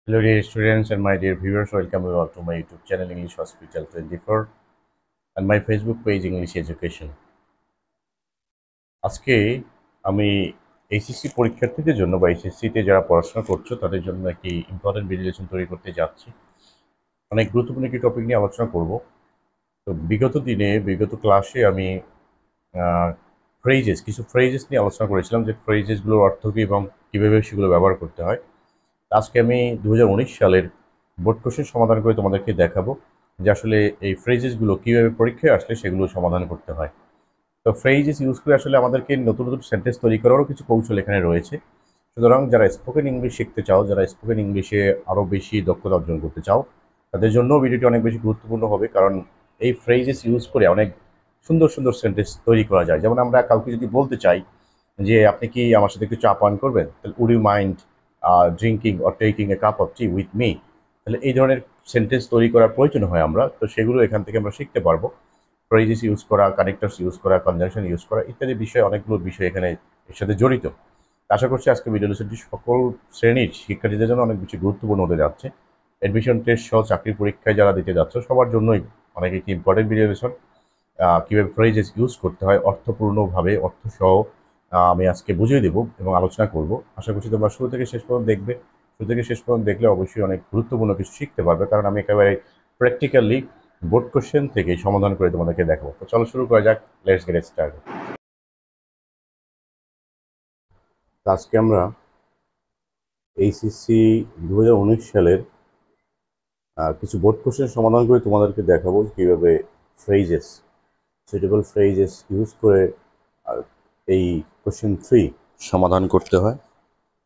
Hello, dear students and my dear viewers. Welcome you all to my YouTube channel English Hospital 24 and my Facebook page English Education. আজকে আমি HSC পরীক্ষার্থীদের জন্য বা এইচএসসিতে যারা পড়াশোনা করছো তাদের জন্য একটি ইম্পর্টেন্ট ভিডিও লেসন তৈরি করতে যাচ্ছি। অনেক গুরুত্বপূর্ণ একটি টপিক নিয়ে আলোচনা করব। তো বিগত ক্লাসে আমি কিছু ফ্রেজেস নিয়ে আলোচনা করেছিলাম যে ফ্রেজেসগুলোর অর্থ কী এবং কীভাবে সেগুলো ব্যবহার করতে হয়। আজকে আমি 2019 সালের বোর্ড কোশ্চেন সমাধান করে তোমাদেরকে দেখাবো যে আসলে এই ফ্রেজেসগুলো কীভাবে পরীক্ষায় আসলে সেগুলো সমাধান করতে হয়। তো ফ্রেজেস ইউজ করে আসলে আমাদেরকে নতুন নতুন সেন্টেন্স তৈরি করারও কিছু কৌশল এখানে রয়েছে। সুতরাং যারা স্পোকেন ইংলিশ শিখতে চাও, যারা স্পোকেন ইংলিশে আরও বেশি দক্ষতা অর্জন করতে চাও, তাদের জন্য ভিডিওটি অনেক বেশি গুরুত্বপূর্ণ হবে, কারণ এই ফ্রেজেস ইউজ করে অনেক সুন্দর সুন্দর সেন্টেন্স তৈরি করা যায়। যেমন আমরা কাউকে যদি বলতে চাই যে আপনি কি আমার সাথে একটু চা পান করবেন, তাহলে would you mind drinking or taking a cup of tea with me, তাহলে এই ধরনের সেন্টেন্স তৈরি করার প্রয়োজন হয় আমরা, তো সেগুলো এখান থেকে আমরা শিখতে পারবো। ফ্রেজেস ইউজ করা, কানেক্টরস ইউজ করা, কনজাংশন ইউজ করা ইত্যাদি অনেকগুলো বিষয় এখানে এর সাথে জড়িত। আশা করছি আজকে ভিডিও লেসনটি সকল শ্রেণীর শিক্ষার্থীদের জন্য অনেক বেশি গুরুত্বপূর্ণ হতে যাচ্ছে। অ্যাডমিশন টেস্ট সহ চাকরির পরীক্ষায় যারা দিতে যাচ্ছ সবার জন্যই অনেক একটি ইম্পর্টেন্ট ভিডিও লেসন। কীভাবে ফ্রেজেস ইউজ করতে হয় অর্থপূর্ণভাবে, অর্থসহ আমি আজকে বুঝিয়ে দেবো এবং আলোচনা করব। আশা করছি তোমরা শুরু থেকে শেষ পর্যন্ত দেখবে। শুরু থেকে শেষ পর্যন্ত দেখলে অবশ্যই অনেক গুরুত্বপূর্ণ কিছু শিখতে পারবে, কারণ আমি একেবারে প্র্যাকটিক্যালি বোর্ড কোশ্চেন থেকে সমাধান করে তোমাদেরকে দেখাবো। তো চলো শুরু করা যাক। Let's get started. আজকে আমরা এইচএসসি 2019 সালের কিছু বোর্ড কোশ্চেন সমাধান করে তোমাদেরকে দেখাবো কীভাবে ফ্রেজেস, সুইটেবল ফ্রেজেস ইউজ করে এই কোশ্চেন 3 সমাধান করতে হয়।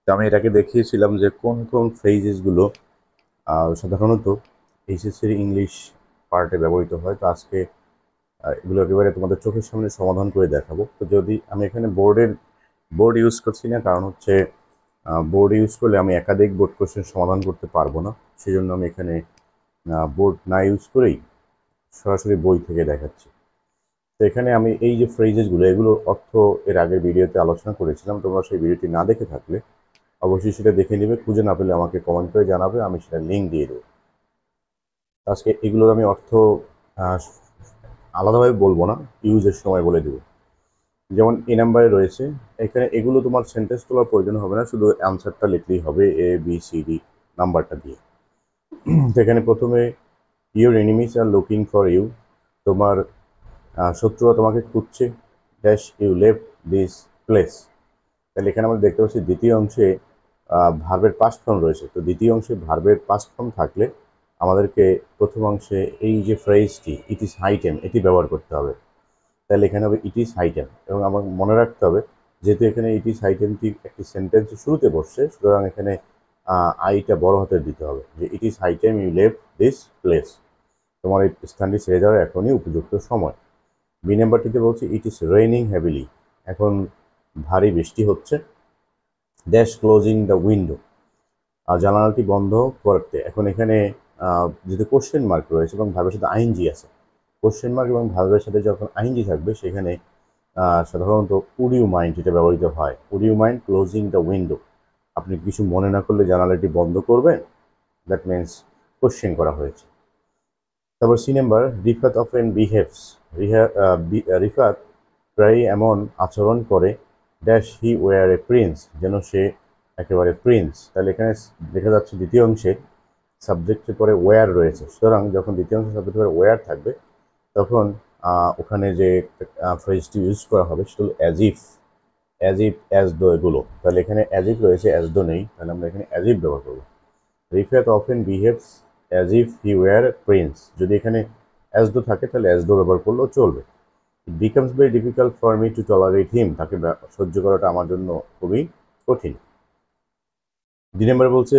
তো আমি এটাকে দেখিয়েছিলাম যে কোন কোন ফ্রেজেসগুলো সাধারণত এইচএসসির ইংলিশ পার্টে ব্যবহৃত হয়। তো আজকে এগুলো একেবারে তোমাদের চোখের সামনে সমাধান করে দেখাবো। তো যদি আমি এখানে বোর্ড ইউজ করছি না, কারণ হচ্ছে বোর্ড ইউজ করলে আমি একাধিক বোর্ড কোশ্চেন সমাধান করতে পারবো না, সেই জন্য আমি এখানে বোর্ড না ইউজ করেই সরাসরি বই থেকে দেখাচ্ছি। তো এখানে আমি এই যে ফ্রেজেসগুলো, এগুলোর অর্থ এর আগের ভিডিওতে আলোচনা করেছিলাম। তোমরা সেই ভিডিওটি না দেখে থাকলে অবশ্যই সেটা দেখে নেবে, খুঁজে না পেলে আমাকে কমেন্ট করে জানাবে, আমি সেটা লিঙ্ক দিয়ে দেবো। আজকে এগুলোর আমি অর্থ আলাদাভাবে বলবো না, ইউজের সময় বলে দেবো। যেমন এ নাম্বারে রয়েছে, এখানে এগুলো তোমার সেন্টেন্স তোলার প্রয়োজন হবে না, শুধু অ্যান্সারটা লিখলেই হবে ABCD নাম্বারটা দিয়ে। এখানে প্রথমে your enemies are looking for you, তোমার শত্রুরা তোমাকে খুঁজছে, dash you left this place. তাহলে এখানে আমরা দেখতে পাচ্ছি দ্বিতীয় অংশে ভার্বের পাস্ট ফর্ম রয়েছে। তো দ্বিতীয় অংশে ভার্বের পাস্ট ফর্ম থাকলে আমাদেরকে প্রথম অংশে এই যে ফ্রেজটি ইট ইজ হাই টাইম, এটি ব্যবহার করতে হবে। তাহলে এখানে হবে ইট ইজ হাই টাইম, এবং আমার মনে রাখতে হবে যেহেতু এখানে ইট ইজ হাই টাইমটি একটি সেন্টেন্সের শুরুতে বসছে, সুতরাং এখানে আইটা বড় হাতের দিতে হবে, যে it is high time you left this place, তোমার এই স্থানটি ছেড়ে যাওয়ার এখনই উপযুক্ত সময়। বি নাম্বারটিতে বলছি ইট ইজ রেইনিং হেভিলি, এখন ভারী বৃষ্টি হচ্ছে, ড্যাশ ক্লোজিং দ্য উইন্ডো, জানালাটি বন্ধ করতে। এখন এখানে যেহেতু কোশ্চেন মার্ক রয়েছে এবং ভার্বের সাথে আইএনজি আছে, কোশ্চেন মার্ক এবং ভার্বের সাথে যখন আইএনজি থাকবে সেখানে সাধারণত উড ইউ মাইন্ড এটা ব্যবহৃত হয়। Would you mind closing the window, আপনি কিছু মনে না করলে জানালাটি বন্ধ করবেন, দ্যাট মিনস কোশ্চেন করা হয়েছে। তারপর C number, Rifat often behaves, Rifat প্রায় এমন আচরণ করে, dash he were a prince, যেন সে একেবারে প্রিন্স। তাহলে এখানে দেখা যাচ্ছে দ্বিতীয় অংশে সাবজেক্টের পরে ওয়ার রয়েছে, সুতরাং যখন দ্বিতীয় অংশে সাবজেক্টের পরে ওয়ার থাকবে তখন ওখানে যে ফ্রেজটি ইউজ করা হবে সেটা হলো অ্যাজ ইফ, অ্যাজ দো এগুলো। তাহলে এখানে অ্যাজ ইফ রয়েছে, অ্যাজ দো নেই, তাহলে আমরা এখানে অ্যাজ ইফ ব্যবহার করবো। Rifat often behaves as if he war Prince, যদি এখানে অ্যাজ দো থাকে তাহলে অ্যাজ দো ব্যবহার করলেও চলবে। It becomes very difficult for me to tolerate him, তাকে সহ্য করাটা আমার জন্য খুবই কঠিন। 2 নম্বরে বলছে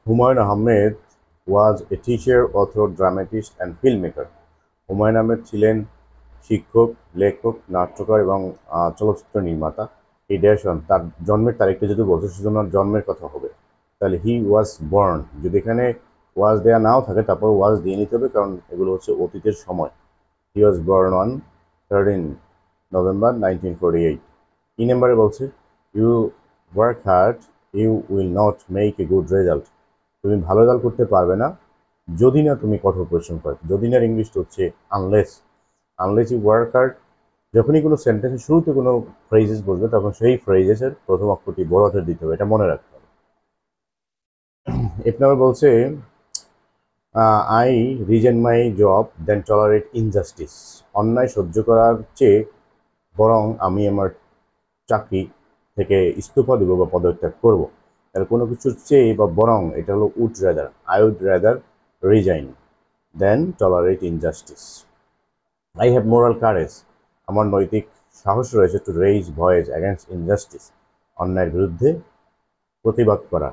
Humayun Ahmed was a teacher, author, dramatist and film maker. Humayun Ahmed ছিলেন শিক্ষক, লেখক, নাট্যকার এবং চলচ্চিত্র নির্মাতা। এই ড্যাশ তার জন্মের তারিখটা যদি বলছে সেজন্য জন্মের কথা হবে, তাহলে হি ওয়াজ বর্ন, যদি এখানে ওয়াজ দেয়া নাও থাকে তারপর ওয়াজ দিয়ে নিতে হবে, কারণ এগুলো হচ্ছে অতীতের সময়। He was born on 13 November 1948। E নাম্বারে বলছে you work hard you will not make a good result, তুমি ভালো রেজাল্ট করতে পারবে না যদি না তুমি কঠোর পরিশ্রম করো। যদি না ইংলিশটা হচ্ছে unless. Unless you work hard. যখনই কোনো সেন্টেন্সের শুরুতে কোনো ফ্রেজেস বলবে তখন সেই ফ্রেজেসের প্রথম অক্ষরটি বড় হাতের দিতে হবে, এটা মনে রাখতে হবে। এক নম্বর বলছে I resign my job then tolerate injustice. অন্যায় সহ্য করার চেয়ে বরং আমি আমার চাকরি থেকে ইস্তফা দেবো বা পদত্যাগ করব। তাহলে কোনো কিছুর চেয়ে বা বরং এটা হলো would rather, I would rather resign then tolerate injustice. I have moral courage, আমার নৈতিক সাহস রয়েছে to raise voice against injustice, অন্যায়ের বিরুদ্ধে প্রতিবাদ করা।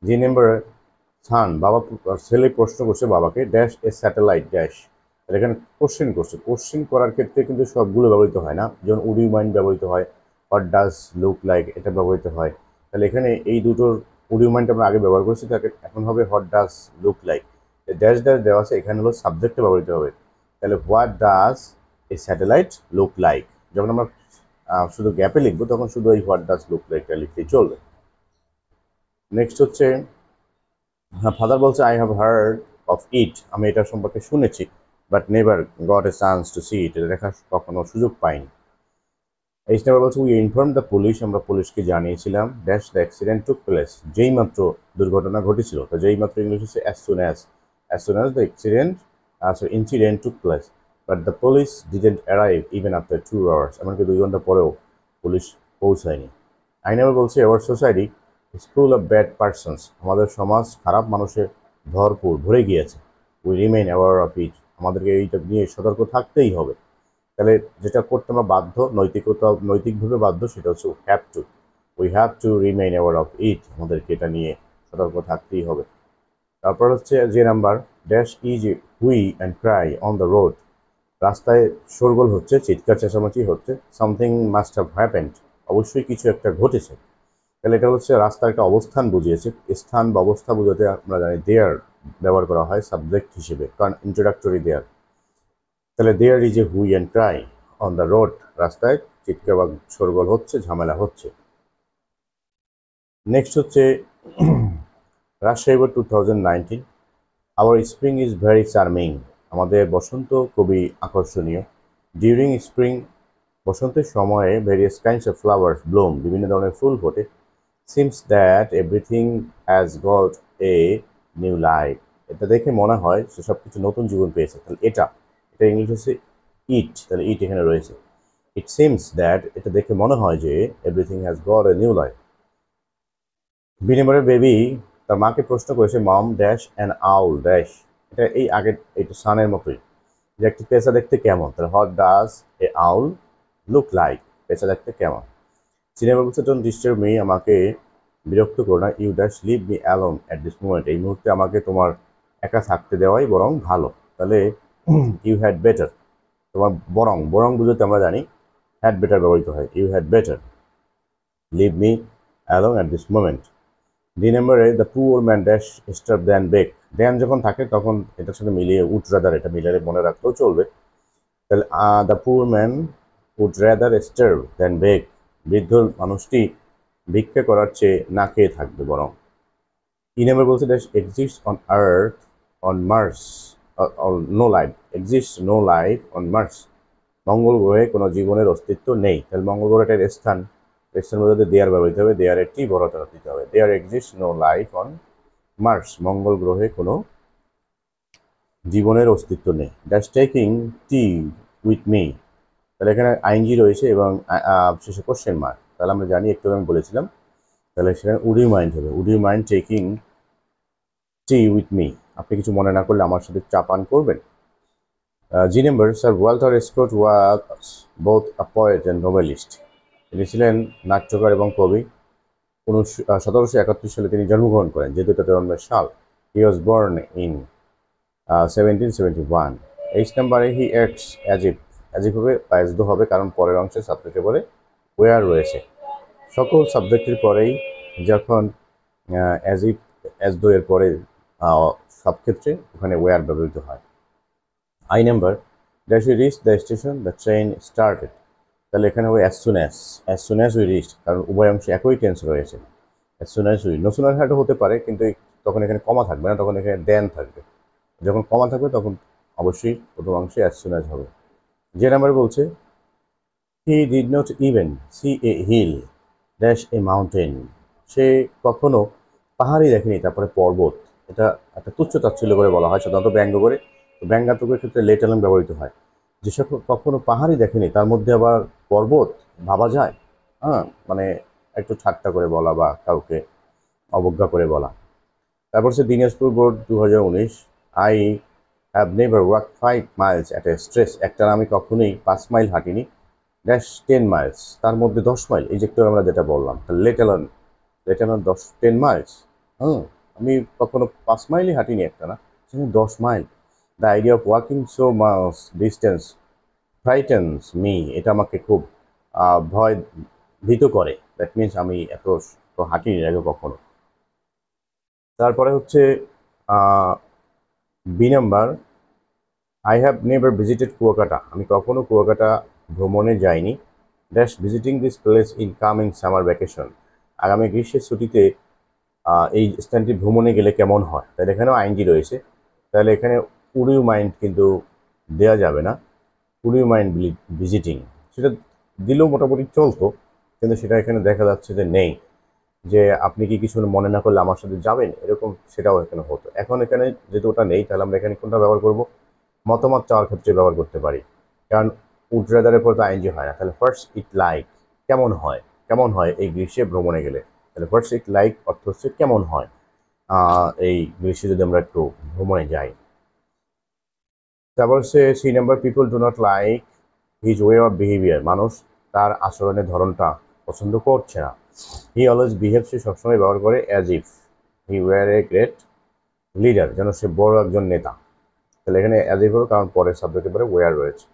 যে নাম্বার সান, বাবা ছেলে প্রশ্ন করছে বাবাকে ড্যাশ এ স্যাটেলাইট ড্যাশ। এখানে কোশ্চেন করছে, কোশ্চেন করার ক্ষেত্রে কিন্তু সবগুলো ব্যবহৃত হয় না, যেমন উড ইউ মাইন্ড ব্যবহৃত হয়, হোয়াট ডাজ লুক লাইক এটা ব্যবহৃত হয়। তাহলে এখানে এই দুটোর উড ইউ মাইন্ড আমরা আগে ব্যবহার করছি, তাকে এখন হবে what does look like. Dash dash দেওয়া আছে, এখানে হলো সাবজেক্টে ব্যবহৃত হবে। তাহলে what does A satellite look like. যখন আমরা শুধু গ্যাপে লিখবো তখন শুধু এই হোয়াট ডাজ লুক লাইকটা লিখতেই চলবে। নেক্সট হচ্ছে ফাদার বলছে I have heard of it, আমি এটা সম্পর্কে শুনেছি, but never got a chance to see it, এটা দেখার কখনো সুযোগ পাইনি। এইচ নেভার বলছে উই ইনফর্ম দ্য পুলিশ, আমরা পুলিশকে জানিয়েছিলাম dash the accident took place, যেই মাত্র দুর্ঘটনা ঘটেছিল। তো যেই মাত্র ইংলিশ হচ্ছে as soon as the incident took place, but the police didn't arrive even after 2 hours, এমনকি 2 ঘন্টা পরেও পুলিশ পৌঁছায়নি। আই নেভার বলছে our society school of bad persons, আমাদের সমাজ খারাপ মানুষের ভরপুর ভরে গিয়েছে। We remain aware of it, আমাদেরকে এইটা নিয়ে সতর্ক থাকতেই হবে। তাহলে যেটা করতে আমরা বাধ্য, নৈতিকভাবে বাধ্য, সেটা হচ্ছে we have to remain aware of it, আমাদেরকে এটা নিয়ে সতর্ক থাকতেই হবে। তারপর হচ্ছে যে number dash is hue and cry on the road, রাস্তায় শোরগোল হচ্ছে, চিৎকার চেঁচামেচি হচ্ছে। সামথিং মাস্ট হ্যাভ হ্যাপেন্ড, অবশ্যই কিছু একটা ঘটেছে। তাহলে এটা হচ্ছে রাস্তার একটা অবস্থান বুঝিয়েছে, স্থান বা অবস্থা বোঝাতে আমরা জানি দেয়ার ব্যবহার করা হয় সাবজেক্ট হিসেবে, কারণ ইন্ট্রোডাক্টরি দেয়ার। তাহলে there is a hue and cry on the road, রাস্তায় চিৎকার বা শোরগোল হচ্ছে, ঝামেলা হচ্ছে। নেক্সট হচ্ছে Rajshahi 2019, our spring is very charming, আমাদের বসন্ত খুবই আকর্ষণীয়। ডিউরিং স্প্রিং, বসন্তের সময়ে various kinds of flowers bloom, বিভিন্ন ধরনের ফুল ফোটে। Seems that everything has got a new life, এটা দেখে মনে হয় সে সব কিছু নতুন জীবন পেয়েছে। তাহলে এটা ইংলিশ হচ্ছে ইট, তাহলে ইট এখানে রয়েছে। ইট সিমস দ্যাট, এটা দেখে মনে হয় যে everything has got a new life. বিনিময়ে বেবি তার মাকে প্রশ্ন করেছে মম ড্যাশ অ্যান আউল ড্যাশ, এটা এই আগের এইটা সানের মতোই, যে একটি পেঁচা দেখতে কেমন। তাহলে what does a owl look like, পেঁচা দেখতে কেমন। সিনেমা বলছে ডোন্ট ডিস্টার্ব মি, আমাকে বিরক্ত করো না। You dash leave me alone at this moment, এই মুহূর্তে আমাকে তোমার একা থাকতে দেওয়াই বরং ভালো। তাহলে ইউ হ্যাড বেটার, তোমার বরং বুঝতে আমরা জানি হ্যাড বেটার ব্যবহৃত হয়, you had better leave me alone at this moment. দুই নম্বরে the poor man dash starve than beg, than যখন থাকে তখন এটার সাথে মিলিয়ে উড রাদার, এটা মিলিয়ে মনে রাখলেও চলবে। তাহলে the poor man would rather starve than beg, বৃদ্ধ মানুষটি ভিক্ষা করার চেয়ে না খেয়ে থাকবে বরং। ইনামের বলছে that exist on earth on Mars no life, exist no life on Mars, মঙ্গল গ্রহে কোনো জীবনের অস্তিত্ব নেই। তাহলে মঙ্গল গ্রহটার স্থান মধ্যে দেয়ার ব্যবহৃত হবে, দেয়ার একটি বড় তারা দিতে হবে। There exist no life on Mars, মঙ্গল গ্রহে কোনো জীবনের অস্তিত্ব নেই। That's taking tea with me, তাহলে এখানে আইনজি রয়েছে এবং শেষে কোশ্চেন মার্ক। তাহলে আমরা জানি একটু আমি বলেছিলাম, তাহলে সেখানে উড ইউ মাইন্ড হবে, would you mind taking tea with me, আপনি কিছু মনে না করলে আমার সাথে চা পান করবেন। G number Sir Walter Scott was both a poet and novelist, তিনি ছিলেন নাট্যকার এবং কবি। 1771 সালে তিনি জন্মগ্রহণ করেন, যেহেতু এটা জন্মের সাল। হি ওয়াজ বর্ন ইন 1771। এইচ নাম্বারে হি অ্যাক্টস অ্যাজ ইফ হবে বা অ্যাজ দো হবে, কারণ পরের অংশে সাবজেক্টে পরে ওয়ার রয়েছে। সকল সাবজেক্টের পরেই যখন অ্যাজ দো এর পরে সব ক্ষেত্রে ওখানে ওয়ার ব্যবহৃত হয়। I number dash we reach the station the train started, তাহলে এখানে হবে as soon as we reach, কারণ উভয় অংশে একই টেন্স রয়েছে। As soon as we, no sooner হ্যাডও হতে পারে, কিন্তু তখন এখানে কমা থাকবে না, তখন এখানে দেন থাকবে। যখন কমা থাকবে তখন অবশ্যই প্রথম অংশে অ্যাজ সুন অ্যাজ হবে। যে নাম্বার বলছে he did not even see a hill dash a mountain, সে কখনো পাহাড়ই দেখেনি, তারপরে পর্বত। এটা একটা তুচ্ছ তাচ্ছিল্য করে বলা হয় সাধারণত ব্যঙ্গ করে। তো ব্যঙ্গাত্মকের ক্ষেত্রে লেট এলং ব্যবহৃত হয়। যেসব কখনো পাহাড়ই দেখেনি তার মধ্যে আবার পর্বত ভাবা যায়। হ্যাঁ, মানে একটু ঠাট্টা করে বলা বা কাউকে অবজ্ঞা করে বলা। তারপর হচ্ছে Dinajpur board 2019, I have never walk 5 miles at a stress, একটানা আমি কখনোই 5 মাইল হাঁটিনি ড্যাশ 10 miles, তার মধ্যে 10 মাইল। এই যে একটু আমরা যেটা বললাম লেট অন 10 মাইলস। হুম, আমি কখনো 5 মাইলই হাঁটিনি একটানা, সেখানে 10 mile. The idea of walking so much distance frightens me, এটা আমাকে খুব ভয় ভীত করে। দ্যাট মিনস আমি এত হাঁটিনি আগে কখনো। তারপরে হচ্ছে B number, I have never visited Kuakata, আমি কখনো কুয়াকাটা ভ্রমণে যাইনি dash visiting this place in coming summer vacation, আগামী গ্রীষ্মের ছুটিতে এই স্থানটি ভ্রমণে গেলে কেমন হয়। তাহলে এখানেও আইনজি রয়েছে, তাহলে এখানে উড ইউ মাইন্ড কিন্তু দেওয়া যাবে না। উড ইউ মাইন্ড ভিজিটিং সেটা দিলেও মোটামুটি চলতো, কিন্তু সেটা এখানে দেখা যাচ্ছে যে নেই। যে আপনি কি কিছু মনে না করলে আমার সাথে যাবেন, এরকম সেটাও এখানে হতো। এখন এখানে যেহেতু ওটা নেই, তাহলে আমরা এখানে কোনটা ব্যবহার করব, মতামত চাওয়ার ক্ষেত্রে ব্যবহার করতে পারি, কারণ উড রাদারের পর তো আইনজি হয় না। তাহলে ফার্স্ট ইট লাইক, কেমন হয়, কেমন হয় এই গ্রীষ্মে ভ্রমণে গেলে। তাহলে ফার্স্ট ইট লাইক অর্থ হচ্ছে কেমন হয় এই গ্রীষ্মে যদি আমরা একটু ভ্রমণে যাই। তারপর হচ্ছে C number, people do not like his way of behaviour, মানুষ তার আচরণের ধরনটা পছন্দ করছে না। হি অলওয়েজ বিহেভ, সে সবসময় ব্যবহার করে as if he were a great leader, যেন সে বড় একজন নেতা। তাহলে এখানে অ্যাজ ইফ হবে, কারণ পরের সাবজেক্টের পরে ওয়ার রয়েছে।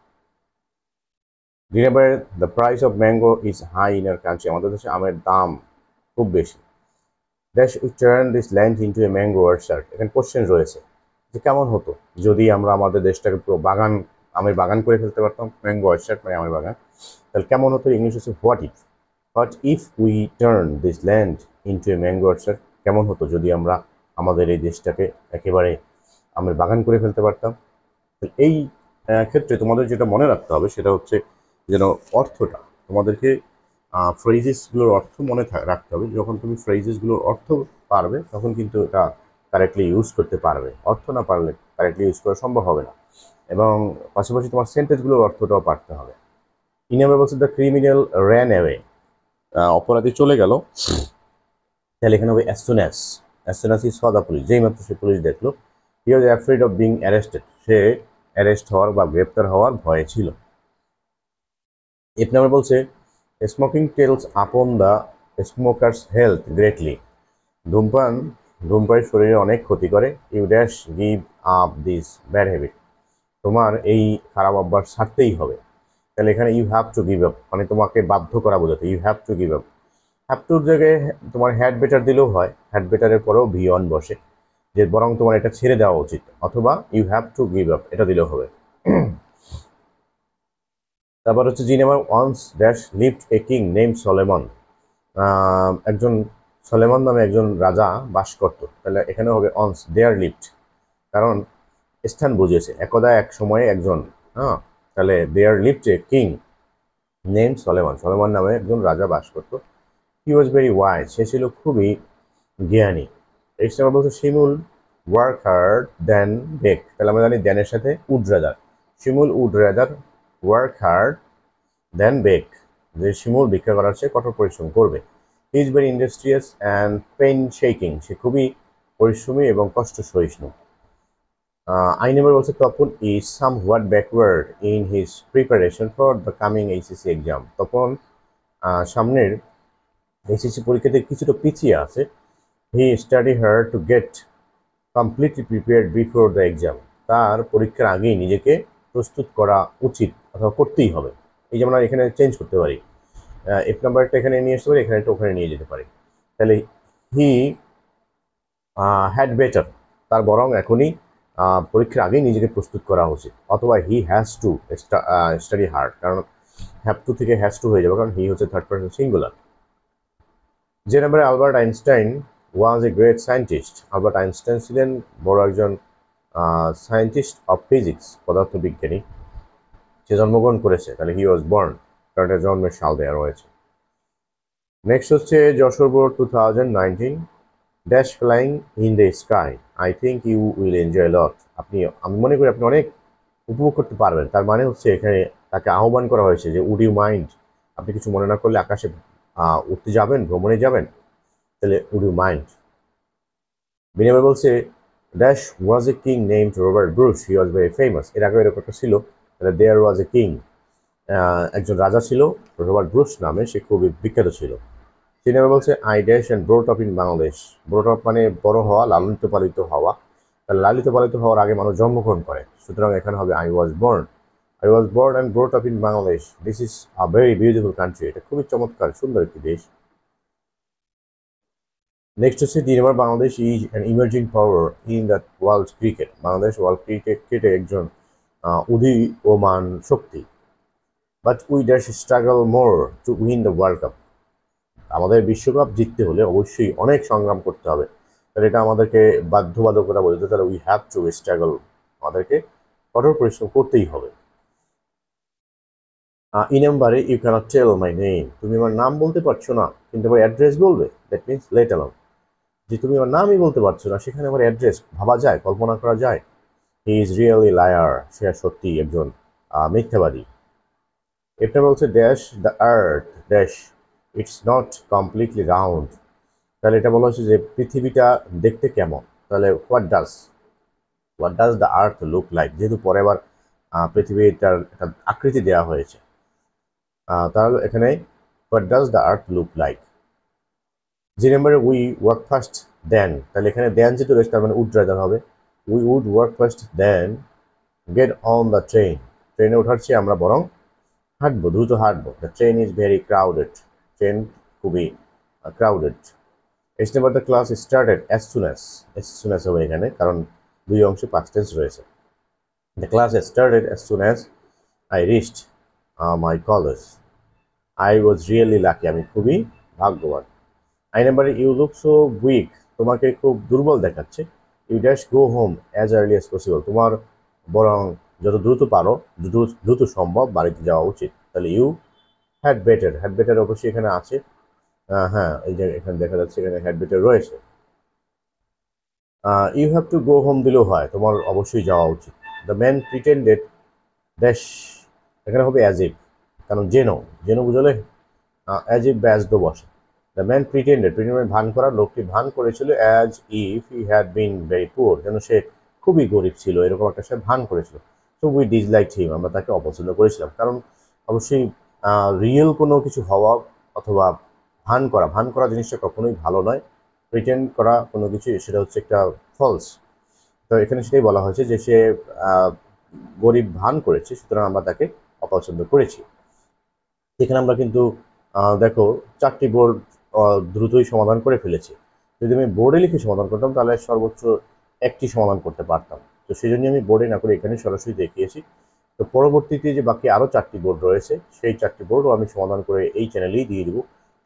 দুই নম্বরে the price of mango is high in our country, আমাদের দেশে আমের দাম খুব বেশি dash we turn this land into a mango orchard, এখানে কোশ্চেন রয়েছে যে কেমন হতো যদি আমরা আমাদের দেশটাকে পুরো বাগান, আমের বাগান করে ফেলতে পারতাম। ম্যাঙ্গো অর্চার্ড মানে আমের বাগান, তাহলে কেমন হতো, ইংলিশ হচ্ছে what if we turn this land into a mango orchard, কেমন হতো যদি আমরা আমাদের এই দেশটাকে একেবারে আমের বাগান করে ফেলতে পারতাম। এই ক্ষেত্রে তোমাদের যেটা মনে রাখতে হবে সেটা হচ্ছে যেন অর্থটা, তোমাদেরকে ফ্রেজেসগুলোর অর্থ মনে রাখতে হবে। যখন তুমি ফ্রেজেসগুলোর অর্থ পারবে তখন কিন্তু এটা কারেক্টলি ইউজ করতে পারবে, অর্থ না পারলে কারেক্টলি ইউজ করা সম্ভব হবে না। এবং পাশাপাশি তোমার সেন্টেন্সগুলোর অর্থটাও পারতে হবে। ইনামে বলছে দ্য ক্রিমিনাল র্যান অ্যাওয়ে, অপরাধী চলে গেল। তাহলে এখানে হবে as soon as he saw the police, যেই মাত্র সে পুলিশ দেখলো। He was afraid of being arrested, সে অ্যারেস্ট হওয়ার বা গ্রেপ্তার হওয়ার ভয়ে ছিল। এর নাম্বার বলছে smoking tells upon the smokers health greatly, ধূমপান ধূমপাই শরীরে অনেক ক্ষতি করে। You dash give up this bad habit, তোমার এই খারাপ অভ্যাস ছাড়তেই হবে। তাহলে এখানে you have to give up মানে তোমাকে বাধ্য করা বোঝাতে, you have to give up. Have টুর জায়গায় তোমার হ্যাড বেটার দিলেও হয়, হ্যাড বেটারের পরেও ভি অন বসে, যে বরং তোমার এটা ছেড়ে দেওয়া উচিত, অথবা you have to give up এটা দিলেও হবে। তারপর হচ্ছে G number, once dash lived a king name Solomon, একজন সলেমন নামে একজন রাজা বাস করত। তাহলে এখানে হবে অনস দেয়ার লিভড, কারণ স্থান বুঝিয়েছে, একদা এক সময়ে একজন। হ্যাঁ, তাহলে there lived a king name Solomon, Solomon নামে একজন রাজা বাস করত। হি ওয়াজ ভেরি ওয়াইজ, সে ছিল খুবই জ্ঞানী। এই সময় বলছে Shimul work hard than beg, তাহলে আমরা জানি দেনের সাথে would rather, Shimul would rather work hard than beg, যে শিমুল ভিক্ষা করার চেয়ে কঠোর পরিশ্রম করবে। He is very industrious and painstaking, সে খুবই পরিশ্রমী এবং কষ্ট সহিষ্ণু। আইনেবার বলছে Tapan is somewhat backward in his preparation for the coming HSC exam, Tapan সামনের এইচএসসি পরীক্ষাতে কিছুটা পিছিয়ে আছে। He study hard to get completely prepared before the exam, তার পরীক্ষার আগেই নিজেকে প্রস্তুত করা উচিত অথবা করতেই হবে। এই যেমন এখানে চেঞ্জ করতে পারি, এফ নাম্বারটা এখানে নিয়ে আসতে পারি, এখানে একটা ওখানে নিয়ে যেতে পারি। তাহলে হি হ্যাড বেটার, তার বরং এখনই পরীক্ষার আগেই নিজেকে প্রস্তুত করা উচিত, অথবা he has to study hard, কারণ হ্যাভ টু থেকে হ্যাজ টু হয়ে যাবে, কারণ হি হচ্ছে থার্ড পারসন সিঙ্গুলার। যে নাম্বারে Albert Einstein was a great scientist. Albert Einstein ছিলেন বড় একজন সায়েন্টিস্ট অফ ফিজিক্স, পদার্থবিজ্ঞানী। সে জন্মগ্রহণ করেছে, তাহলে হি ওয়াজ বর্ন, কারণ এটা জন্মের সাল দেওয়া রয়েছে। নেক্সট হচ্ছে Jessore board 2019 dash flying in the sky, I think you will enjoy lot. আমি মনে করি আপনি অনেক উপভোগ করতে পারবেন। তার মানে হচ্ছে এখানে তাকে আহ্বান করা হয়েছে যে উড ইউ মাইন্ড, আপনি কিছু মনে না করলে আকাশে উঠতে যাবেন, ভ্রমণে যাবেন, তাহলে উড ইউ মাইন্ড। বিনিময় বলছে dash was a king named Robert Bruce, he was very famous. এর আগে এরকম একটা ছিল, তাহলে দেয়ার ওয়াজ এ কিং, একজন রাজা ছিল রবার্ট ব্রুস নামে, সে খুবই বিখ্যাত ছিল। সিনেমা বলছে I dash and brought up in Bangladesh. Brought up মানে বড় হওয়া, লালিত পালিত হওয়া। তাহলে লালিত পালিত হওয়ার আগে মানুষ জন্মগ্রহণ করে, সুতরাং এখানে হবে I was born. I was born and brought up in Bangladesh, this is a very beautiful country. এটা খুবই চমৎকার সুন্দর একটি দেশ। নেক্সট হচ্ছে দুই নম্বর, Bangladesh is an emerging power in the world cricket. Bangladesh world ক্রিকেটে একজন উদীয়মান শক্তি। But we dash struggle more to win the world cup. আমাদের বিশ্বকাপ জিততে হলে অবশ্যই অনেক সংগ্রাম করতে হবে, তাহলে এটা আমাদেরকে বাধ্যবাধকতা বলতে, তাহলে উই হ্যাভ টু স্ট্রাগল, আমাদেরকে কঠোর পরিশ্রম করতেই হবে। ই নাম্বারে you cannot tell my name, তুমি আমার নাম বলতে পারছো না কিন্তু আমার অ্যাড্রেস বলবে, দ্যাট মিনস লেট অ্যালোন। যে তুমি আমার নামই বলতে পারছো না, সেখানে আমার অ্যাড্রেস ভাবা যায়, কল্পনা করা যায়। হি ইজ রিয়েলি লায়ার, সে সত্যি একজন মিথ্যাবাদী। এটা বলছে dash the earth dash it's not completely round. তাহলে এটা বলা হচ্ছে যে পৃথিবীটা দেখতে কেমন, তাহলে what does the earth look like, যেহেতু পরে আবার পৃথিবীটার একটা আকৃতি দেওয়া হয়েছে, তাহলে এখানে what does the earth look like. যে নম্বরে উই ওয়ার্ক ফার্স্ট দেন, তাহলে এখানে দেন যেহেতু রয়েছে তার মানে উড রাইদার হবে। We would walk fast than get on the train, ট্রেনে ওঠার চেয়ে আমরা বরং হাঁটবো, দ্রুত হাঁটবো। The train is very crowded, train খুবই crowded. S number the class started as soon as হবে এখানে, কারণ দুই অংশে পাস্ট টেন্স রয়েছে। The class started as soon as I reached my college, I was really lucky, আমি খুবই ভাগ্যবান। আই নাম্বারে ইউ লুক সো উইক, তোমাকে খুব দুর্বল দেখাচ্ছে। You dash go home as early as possible, তোমার বরং যত দ্রুত পারো, দ্রুত সম্ভব বাড়িতে যাওয়া উচিত। তাহলে ইউ হ্যাড বেটার অবশ্যই এখানে আছে। হ্যাঁ, এই যে এখানে দেখা যাচ্ছে এখানে হ্যাড বেটার রয়েছে। You have to go home দিলেও হয়, তোমার অবশ্যই যাওয়া উচিত। দ্য ম্যান প্রিটেন্ডেড ড্যাশ, এখানে হবে অ্যাজ ইফ, কারণ জেনো বুঝলে অ্যাজ ইফ ব্যাস দো বসে। দ্য ম্যান প্রিটেন্ডেড ভান করা, লোকটি ভান করেছিল as if he had been very poor, যেন সে খুবই গরিব ছিল, এরকম একটা সে ভান করেছিল। সো উই ডিসলাইক হিম, আমরা তাকে অপছন্দ করেছিলাম। কারণ অবশ্যই রিয়েল কোনো কিছু হওয়া অথবা ভান করা জিনিসটা কখনোই ভালো নয়। প্রিটেন্ড করা কোনো কিছু, সেটা হচ্ছে একটা ফলস। তো এখানে সেটাই বলা হয়েছে যে সে গরিব ভান করেছে, সুতরাং আমরা তাকে অপছন্দ করেছি। এখানে আমরা কিন্তু দেখো 4টি বোর্ড দ্রুতই সমাধান করে ফেলেছি। যদি আমি বোর্ডে লিখে সমাধান করতাম তাহলে সর্বোচ্চ একটি সমাধান করতে পারতাম, তো সেই জন্য আমি বোর্ডে না করে এখানে সরাসরি দেখিয়েছি। তো পরবর্তীতে যে বাকি আরও 4টি বোর্ড রয়েছে, সেই 4টি বোর্ডও আমি সমাধান করে এই চ্যানেলেই দিয়ে দিব।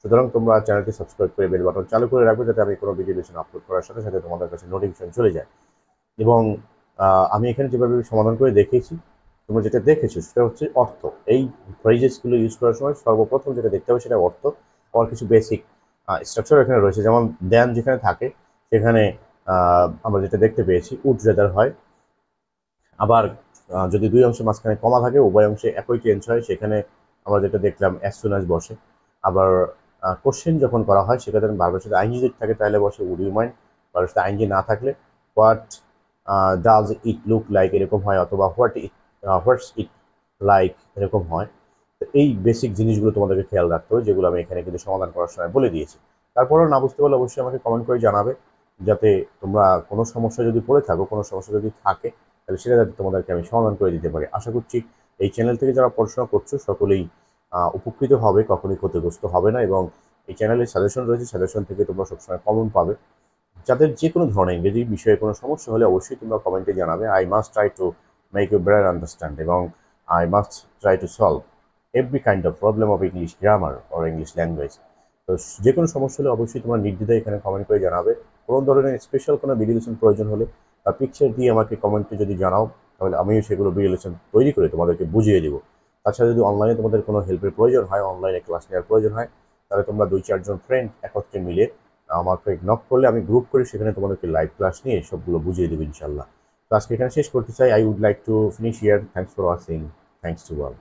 সুতরাং তোমরা চ্যানেলটি সাবস্ক্রাইব করে বেল বাটন চালু করে রাখবে, যাতে আমি কোনো ভিডিও আপলোড করার সাথে সাথে তোমাদের কাছে নোটিফিকেশন চলে যায়। এবং আমি এখানে যেভাবে সমাধান করে দেখিয়েছি, তোমরা যেটা দেখেছো সেটা হচ্ছে অর্থ। এই ফ্রেজেসগুলো ইউজ করার সময় সর্বপ্রথম যেটা দেখতে হবে সেটা অর্থ। আর কিছু বেসিক স্ট্রাকচার এখানে রয়েছে, যেমন দেন যেখানে থাকে সেখানে আমরা যেটা দেখতে পেয়েছি উড রেদার হয়। আবার যদি দুই অংশের মাঝখানে কমা থাকে, উভয় অংশে একই টেন্স হয়, সেখানে আমরা যেটা দেখলাম অ্যাজ সুন অ্যাজ বসে। আবার কোশ্চেন যখন করা হয় সেখানে ভার্বের সাথে আইনজি যদি থাকে তাহলে বসে উড ইউ মাইন্ড, ভার্বের সাথে আইনজি না থাকলে what does it look like এরকম হয়, অথবা হোয়াটস ইট লাইক এরকম হয়। তো এই বেসিক জিনিসগুলো তোমাদেরকে খেয়াল রাখতে হবে, যেগুলো আমি এখানে কিন্তু সমাধান করার সময় বলে দিয়েছি। তারপরেও না বুঝতে পারলে অবশ্যই আমাকে কমেন্ট করে জানাবে, যাতে তোমরা কোনো সমস্যা যদি পড়ে থাকো, কোনো সমস্যা যদি থাকে, তাহলে সেটা যাতে তোমাদেরকে আমি সমাধান করে দিতে পারি। আশা করছি এই চ্যানেল থেকে যারা পড়াশোনা করছো সকলেই উপকৃত হবে, কখনোই ক্ষতিগ্রস্ত হবে না। এবং এই চ্যানেলের সাজেশন রয়েছে, সাজেশন থেকে তোমরা সবসময় কমন পাবে। যাদের যে কোনো ধরনের ইংরেজি বিষয়ে কোনো সমস্যা হলে অবশ্যই তোমরা কমেন্টে জানাবে। I must try to make you better understand, এবং I must try to solve every kind of problem of English grammar or English language. তো যে কোনো সমস্যা হলে অবশ্যই তোমরা নির্দ্বিধায় এখানে কমেন্ট করে জানাবে। কোনো ধরনের স্পেশাল কোনো ভিডিও লেসন প্রয়োজন হলে বা পিকচার দিয়ে আমাকে কমেন্টে যদি জানাও, তাহলে আমিও সেগুলো ভিডিও লেসন তৈরি করে তোমাদেরকে বুঝিয়ে দিব। তাছাড়া যদি অনলাইনে তোমাদের কোনো হেল্পের প্রয়োজন হয়, অনলাইনে ক্লাস নেওয়ার প্রয়োজন হয়, তাহলে তোমরা 2-4 জন ফ্রেন্ড একত্রে মিলে আমাকে নক করলে আমি গ্রুপ করে সেখানে তোমাদেরকে লাইভ ক্লাস নিয়ে সবগুলো বুঝিয়ে দেবো ইনশাল্লাহ। তো আজকে এখানে শেষ করতে চাই। I would like to finish here. Thanks for watching. Thanks to all.